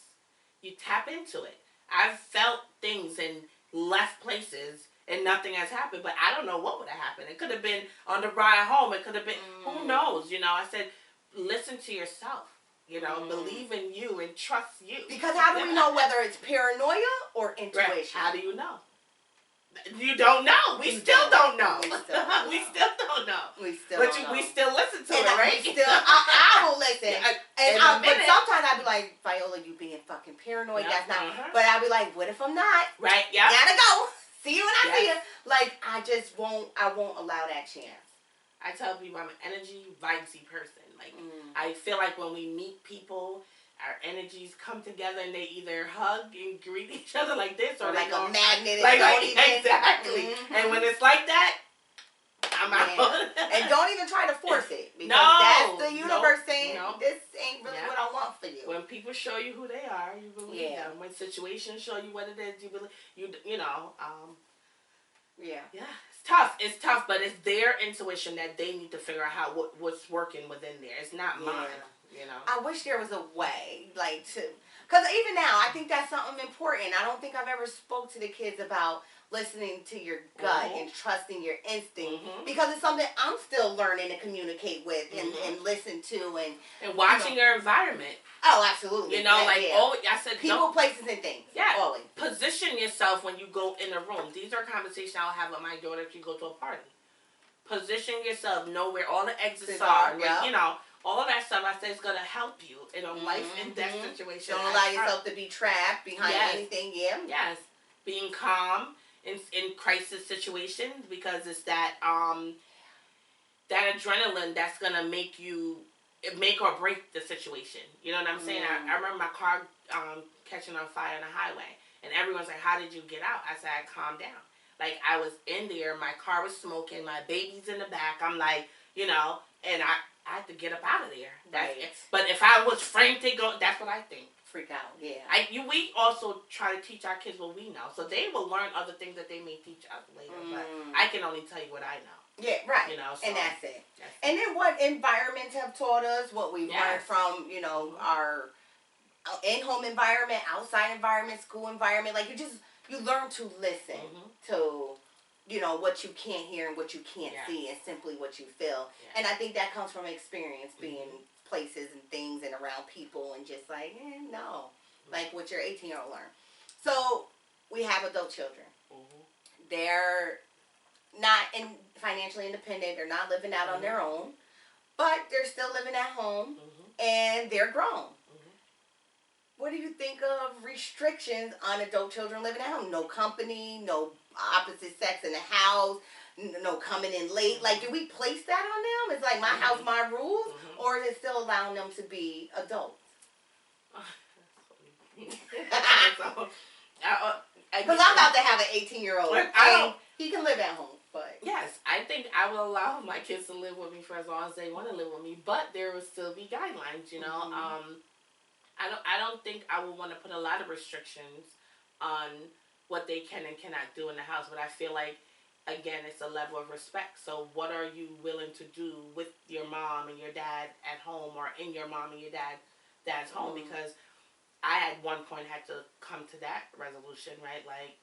you tap into it. I've felt things and left places and nothing has happened, but I don't know what would have happened. It could have been on the ride home. It could have been, who knows? You know, I said, listen to yourself. You know, believe in you and trust you. Because how do we know whether it's paranoia or intuition? Right. How do you know? You don't know. We still don't know. We still don't know. We still listen to it, right? I will listen. But sometimes I'll be like, Viola, you being fucking paranoid. That's not. But I'll be like, what if I'm not? Right. Yeah. Gotta go. See you when I see you. Like, I won't allow that chance. I tell people I'm an energy, vibesy person. Like, I feel like when we meet people, our energies come together and they either hug and greet each other like this, or like a magnet. Exactly. And when it's like that, I'm out. And don't even try to force it, because that's the universe saying, this ain't really what I want for you. When people show you who they are, you believe them. When situations show you what it is, you believe. You know. Yeah. It's tough, but it's their intuition that they need to figure out what's working within there. It's not mine, you know. I wish there was a way, like, because even now, I think that's something important. I don't think I've ever spoke to the kids about listening to your gut and trusting your instinct, because it's something I'm still learning to communicate with and listen to and watching your environment. Oh, absolutely. You know, I said, people, places, and things. Yeah. Always. Position yourself when you go in a room. These are conversations I'll have with my daughter if you go to a party. Position yourself. Know where all the exits are. Like, you know, all of that stuff. I said, it's going to help you in a life and death situation. Don't allow yourself to be trapped behind anything. Yes. Being calm in crisis situations, because it's that adrenaline that's going to make or break the situation. You know what I'm saying? I remember my car catching on fire on the highway, and everyone's like, how did you get out? I said, I calmed down. Like, I was in there, my car was smoking, my baby's in the back. I'm like, you know, and I had to get up out of there. But if I was frantic, that's what I think. Freak out, we also try to teach our kids what we know, so they will learn other things that they may teach us later. But I can only tell you what I know. Yeah, right. You know, so and that's it. And then what environments have taught us, what we've learned from, you know, our in-home environment, outside environment, school environment. Like, you learn to listen to, you know, what you can't hear and what you can't see, and simply what you feel. And I think that comes from experience, being places and things and around people, and just like, no. Like what your 18-year-old learned. So, we have adult children. They're not financially independent. They're not living out on their own, but they're still living at home, and they're grown. What do you think of restrictions on adult children living at home? No company, no opposite sex in the house, no coming in late. Like, do we place that on them? It's like, my house, my rules, or is it still allowing them to be adults? Because I'm about to have an 18-year-old, and he can live at home. But yes, I think I will allow my kids to live with me for as long as they want to live with me, but there will still be guidelines, you know. I don't think I would want to put a lot of restrictions on what they can and cannot do in the house, but I feel like, again, it's a level of respect. So what are you willing to do with your mom and your dad at home, or in your mom and your dad's home? Because I at one point had to come to that resolution, right? Like,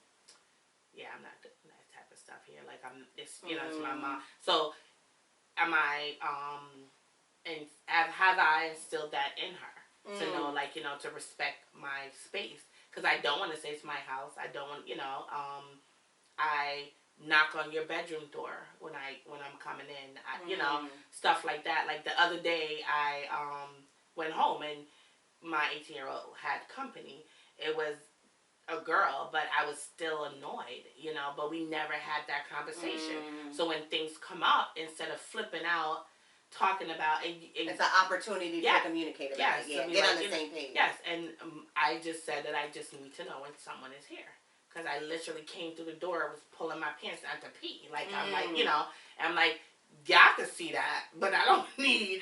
I'm not doing that type of stuff here. Like, it's my mom. So am I, and have I instilled that in her? To know, like, you know, to respect my space. Because I don't want to say it's my house. I don't want, you know, I knock on your bedroom door when I'm coming in. You know, stuff like that. Like the other day, I went home and my 18-year-old had company. It was a girl, but I was still annoyed, you know, but we never had that conversation. So when things come up, instead of flipping out, talking about it's an opportunity to communicate about it. Yeah, get on the same page. Yes, and I just said that I just need to know when someone is here. Because I literally came through the door, was pulling my pants down to pee. Like, I'm like, you know, I'm like, y'all can see that, but I don't need,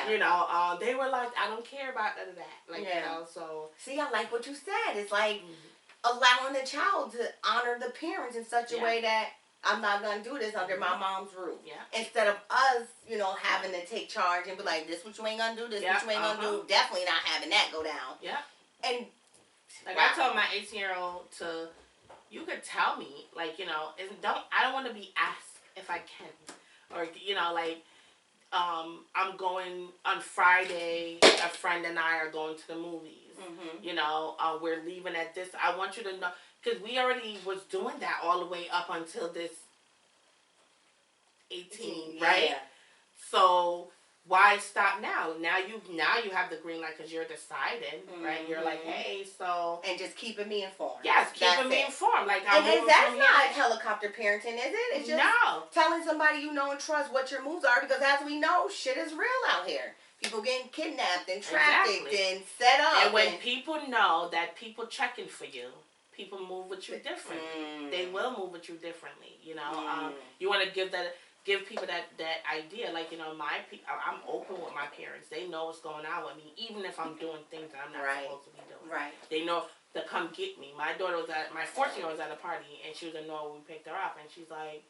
you know, they were like, I don't care about none of that. Like, you know, so. See, I like what you said. It's like allowing the child to honor the parents in such a way that I'm not going to do this under my mom's roof. Instead of us, you know, having to take charge and be like, this what you ain't going to do, this what you ain't going to do. Definitely not having that go down. And like I told my 18-year-old to, you could tell me, like, you know, I don't want to be asked if I can. Or, you know, like, I'm going on Friday, a friend and I are going to the movies. You know, we're leaving at this. I want you to know, because we already was doing that all the way up until this 18, right? So why stop now? Now you have the green light because you're deciding, right? You're like, hey, so and just keeping me informed. Yes, keeping me informed. Like, and that's not helicopter parenting, is it? It's just telling somebody you know and trust what your moves are, because as we know, shit is real out here. People getting kidnapped and trafficked and set up. And when people know that people checking for you, people move with you differently. They will move with you differently. You know, you want to give people that idea. Like, you know, I'm open with my parents. They know what's going on with me, even if I'm doing things that I'm not supposed to be doing. They know to come get me. My 14-year-old was at a party, and she was annoyed when we picked her up, and she's like,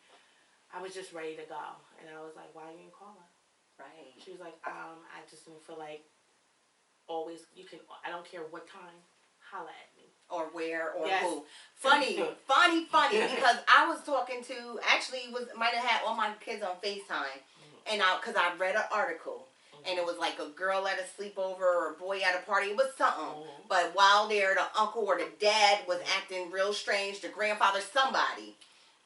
I was just ready to go. And I was like, why you didn't call her? She was like, I just didn't feel like always, I don't care what time, holla at me. Or where, or who. Funny, because I was talking to, might have had all my kids on FaceTime, and because I read an article, and it was like a girl at a sleepover or a boy at a party, it was something, but while there, the uncle or the dad was acting real strange, the grandfather, somebody,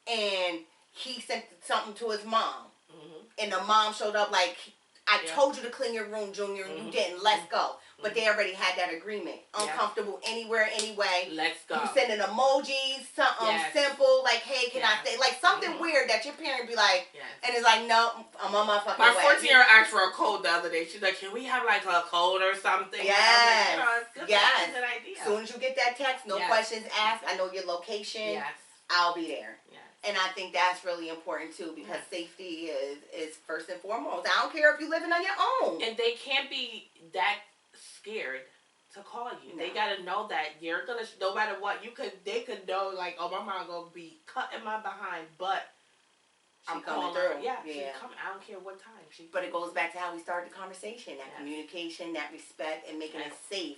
and he sent something to his mom, and the mom showed up like, I told you to clean your room, Junior, and you didn't. Let's go. But they already had that agreement. Uncomfortable anywhere, anyway. Let's go. You sending emojis, something simple, like, hey, can I say, like something weird that your parent be like, and it's like, no, I'm on my fucking way. My 14-year-old asked for a code the other day. She's like, can we have like a code or something? Yes. Like, that's a good idea. As soon as you get that text, no questions asked. I know your location. I'll be there. And I think that's really important too, because safety is first and foremost. I don't care if you're living on your own. And they can't be that scared to call you. No. They gotta know that you're gonna, no matter what, they could know, like, oh, my mom gonna be cutting my behind, but I'm coming through. Yeah, she's coming. I don't care what time. But it goes back to how we started the conversation, that communication, that respect, and making it safe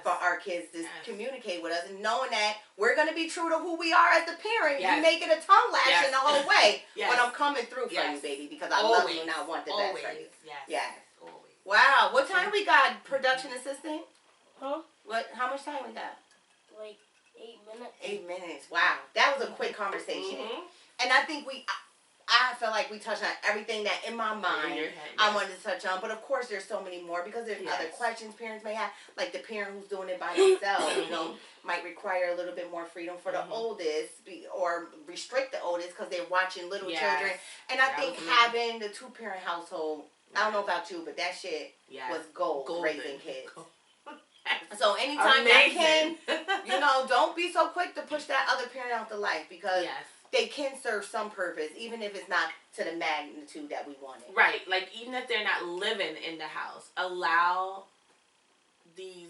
for our kids to communicate with us, and knowing that we're going to be true to who we are as the parent. You make it a tongue lashing the whole way, but I'm coming through for you, baby, because I love you and I want the best for you. Yes. Always. Wow. What time we got, production assistant? Huh? How much time we got? Like 8 minutes. 8 minutes. Wow. That was a quick conversation. And I think I feel like we touched on everything that in my mind I wanted to touch on. But of course there's so many more, because there's other questions parents may have. Like the parent who's doing it by themselves, you know, might require a little bit more freedom for the oldest, or restrict the oldest because they're watching little children. And I think having the 2-parent household, I don't know about you, but that shit was gold raising kids. So anytime you can, you know, don't be so quick to push that other parent out the life, because they can serve some purpose, even if it's not to the magnitude that we wanted. Right. Like, even if they're not living in the house, allow these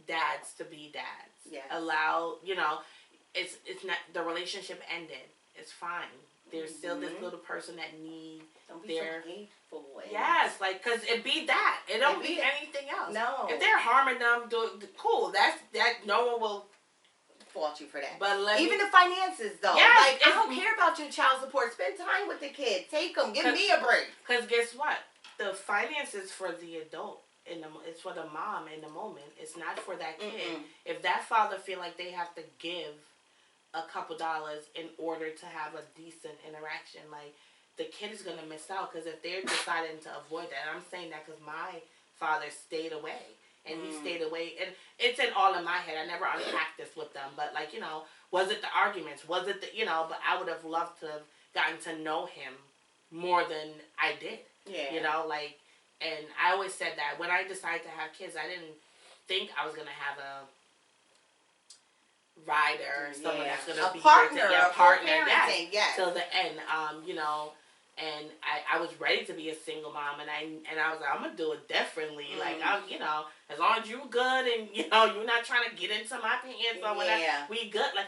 dads to be dads. Yes. Allow, you know, it's not, the relationship ended. It's fine. There's still this little person that needs Don't be so hateful. Yes, like, because it be that. It don't be anything else. No. If they're harming them, cool. That no one will fault you for that. But even the finances, though. Yes, like, I don't care about your child support. Spend time with the kid. Take them. Give me a break. Because guess what? The finances for the adult. It's for the mom in the moment. It's not for that kid. If that father feel like they have to give a couple dollars in order to have a decent interaction. Like, the kid is gonna miss out because if they're deciding to avoid that, and I'm saying that because my father stayed away, and he stayed away, and it's in all in my head. I never unpacked this with them, but like, was it the arguments? Was it the But I would have loved to have gotten to know him more than I did. Yeah. Like, and I always said that when I decided to have kids, I didn't think I was gonna have a rider, someone that's gonna be partner, there to, a partner, yes, till the end. And I was ready to be a single mom, and I was like, I'm gonna do it differently. Like, I'm, as long as you good and you're not trying to get into my pants or whatever, we good. Like,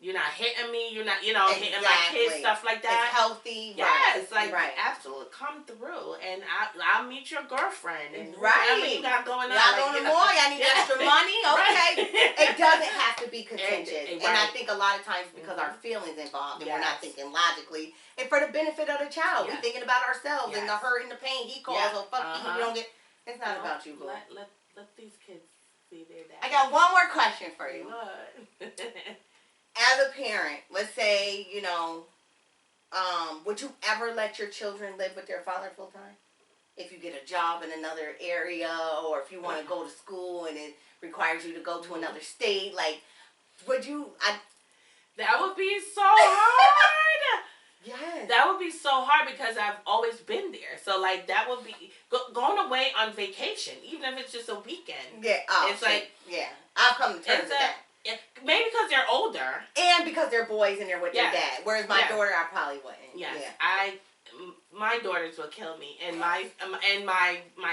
you're not hitting me, you're not, hitting my kids, stuff like that. It's healthy, yes, like, absolutely, come through, and I'll meet your girlfriend, and whatever you got going on. Y'all going to the mall, y'all need extra money, okay. It doesn't have to be contentious, and I think a lot of times because our feelings involved, and we're not thinking logically, and for the benefit of the child, we're thinking about ourselves, and the hurt and the pain he caused, so fuck you, you don't get, it's not about you, boo. Let these kids see their dad. I got one more question for you. What? As a parent, let's say, would you ever let your children live with their father full time? If you get a job in another area, or if you want to go to school and it requires you to go to another state, like, would you? That would be so hard. Yes. That would be so hard because I've always been there. So, like, that would be going away on vacation, even if it's just a weekend. Yeah. It's like, I've come to terms with that. Yeah, maybe because they're older. And because they're boys and they're with their dad. Whereas my daughter, I probably wouldn't. Yes. My daughters will kill me. And my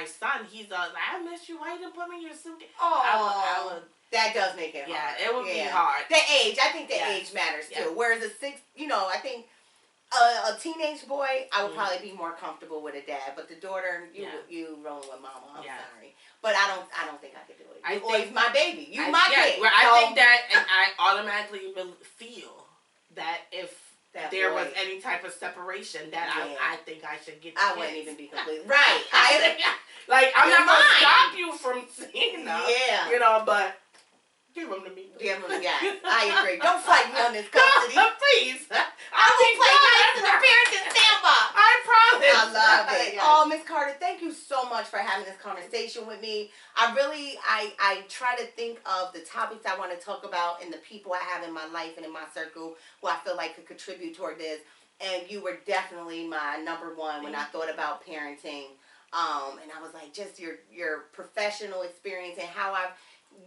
son, he's like, I miss you. Why you didn't put me in your suitcase? Oh. I would. That does make it hard. Yeah, it would be hard. The age. I think the age matters too. Whereas I think a teenage boy, I would probably be more comfortable with a dad. But the daughter, you rolling with mama. I'm sorry. But I don't think I could do it. You're always my baby. You my kid. Well, I think that, and I automatically feel that if there was any type of separation, that I think I should get. I wouldn't even be completely right. I'm not gonna stop you from seeing them. Yeah. But give them to me. Give them, I agree. Don't fight me on this custody. Please. I will play nice in the parenting sandbox. I promise. I love it. Oh, Miss Carter, thank you so much for having this conversation with me. I try to think of the topics I want to talk about and the people I have in my life and in my circle who I feel like could contribute toward this. And you were definitely my number one when I thought about parenting. And I was like, just your professional experience and how I've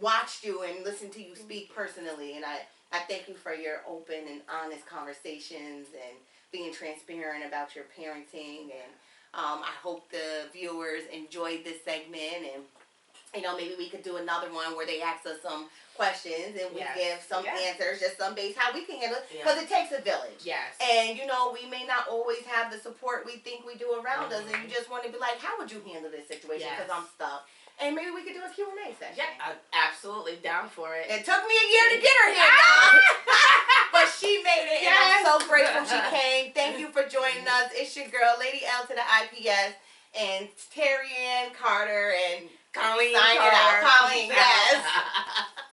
watched you and listened to you speak personally. And I thank you for your open and honest conversations and being transparent about your parenting. And I hope the viewers enjoyed this segment. And, maybe we could do another one where they ask us some questions and we give some answers, just some base, how we can handle it. Because it takes a village. Yes. And, we may not always have the support we think we do around us. And you just want to be like, how would you handle this situation? Because I'm stuck. And maybe we could do a Q&A session. Yeah, absolutely down for it. It took me a year to get her here, y'all. But she made it, and I'm so grateful she came. Thank you for joining us. It's your girl, Lady L to the IPS, and Terry Ann Carter, and Colleen sign it out. Colleen, yes.